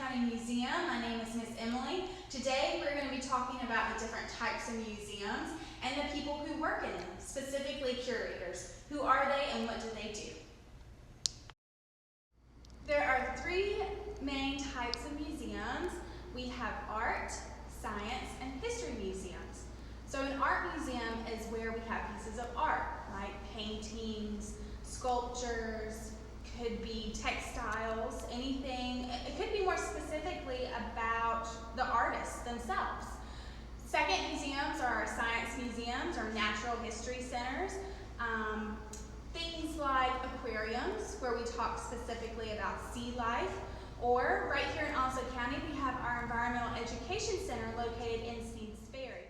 County Museum. My name is Miss Emily. Today we're going to be talking about the different types of museums and the people who work in them, specifically curators. Who are they and what do they do? There are three main types of museums. We have art, science, and history museums. So an art museum is where we have pieces of art, like paintings, sculptures, could be textiles, anything. It could be more specifically about the artists themselves. Second museums are our science museums or natural history centers. Things like aquariums, where we talk specifically about sea life, or right here in Onslow County, we have our Environmental Education Center located in Sneads Ferry.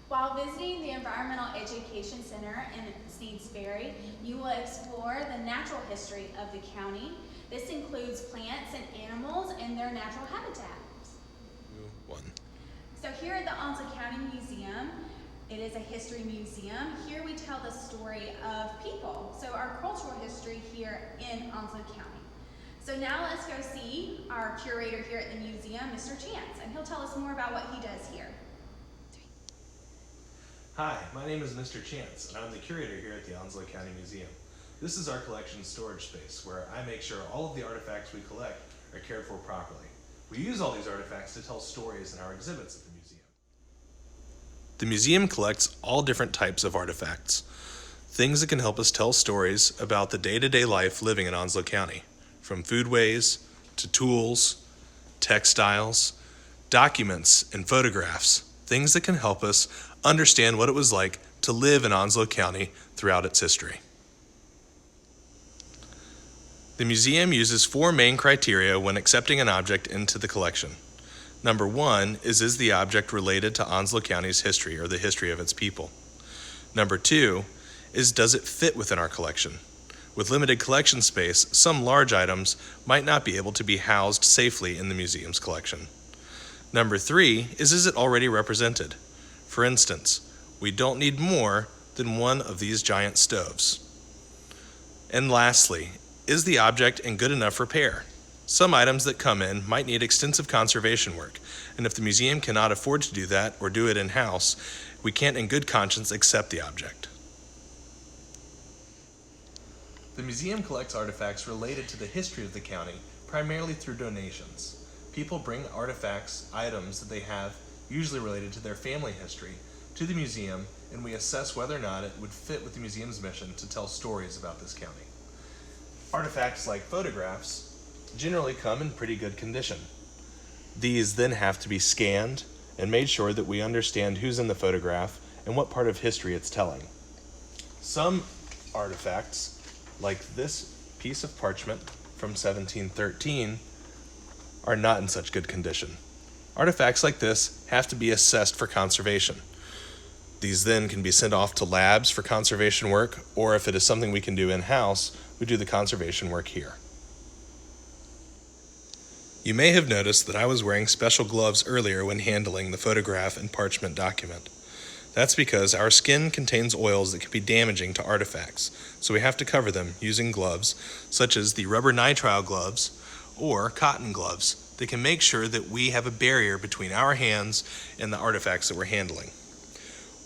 While visiting the Environmental Education Center in Sneads Ferry, you will explore the natural history of the county. This includes plants and animals and their natural habitats. So here at the Onslow County Museum, it is a history museum. Here we tell the story of people, so our cultural history here in Onslow County. So now let's go see our curator here at the museum, Mr. Chance, and he'll tell us more about what he does here. Hi, my name is Mr. Chance, and I'm the curator here at the Onslow County Museum. This is our collection storage space, where I make sure all of the artifacts we collect are cared for properly. We use all these artifacts to tell stories in our exhibits at the museum. The museum collects all different types of artifacts, things that can help us tell stories about the day-to-day life living in Onslow County, from foodways to tools, textiles, documents, and photographs, things that can help us understand what it was like to live in Onslow County throughout its history. The museum uses four main criteria when accepting an object into the collection. Number one is the object related to Onslow County's history or the history of its people? Number two is, does it fit within our collection? With limited collection space, some large items might not be able to be housed safely in the museum's collection. Number three is it already represented? For instance, we don't need more than one of these giant stoves. And lastly, is the object in good enough repair? Some items that come in might need extensive conservation work, and if the museum cannot afford to do that or do it in-house, we can't in good conscience accept the object. The museum collects artifacts related to the history of the county, primarily through donations. People bring artifacts, items that they have, usually related to their family history, to the museum, and we assess whether or not it would fit with the museum's mission to tell stories about this county. Artifacts like photographs generally come in pretty good condition. These then have to be scanned and made sure that we understand who's in the photograph and what part of history it's telling. Some artifacts, like this piece of parchment from 1713, are not in such good condition. Artifacts like this have to be assessed for conservation. These then can be sent off to labs for conservation work, or if it is something we can do in-house, we do the conservation work here. You may have noticed that I was wearing special gloves earlier when handling the photograph and parchment document. That's because our skin contains oils that can be damaging to artifacts, so we have to cover them using gloves, such as the rubber nitrile gloves or cotton gloves, that can make sure that we have a barrier between our hands and the artifacts that we're handling.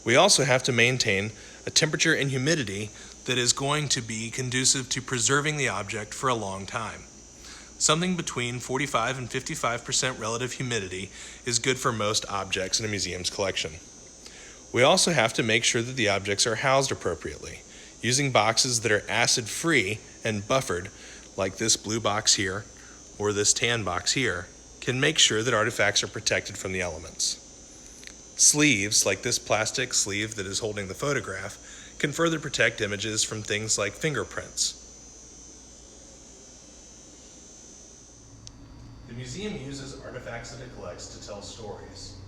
We also have to maintain a temperature and humidity that is going to be conducive to preserving the object for a long time. Something between 45 and 55% relative humidity is good for most objects in a museum's collection. We also have to make sure that the objects are housed appropriately. Using boxes that are acid-free and buffered, like this blue box here or this tan box here, can make sure that artifacts are protected from the elements. Sleeves, like this plastic sleeve that is holding the photograph, can further protect images from things like fingerprints. The museum uses artifacts that it collects to tell stories.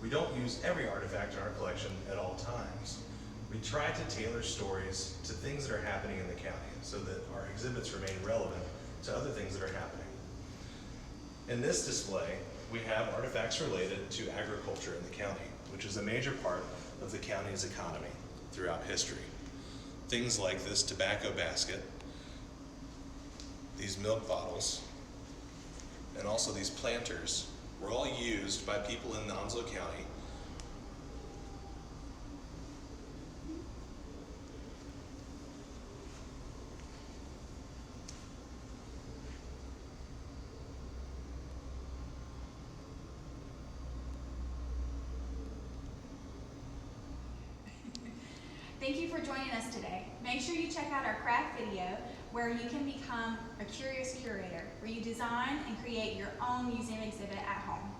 We don't use every artifact in our collection at all times. We try to tailor stories to things that are happening in the county so that our exhibits remain relevant to other things that are happening. In this display, we have artifacts related to agriculture in the county, which is a major part of the county's economy throughout history. Things like this tobacco basket, these milk bottles, and also these planters were all used by people in Onslow County. Thank you for joining us today. Make sure you check out our craft video where you can become a curious curator, where you design and create your own museum exhibit at home.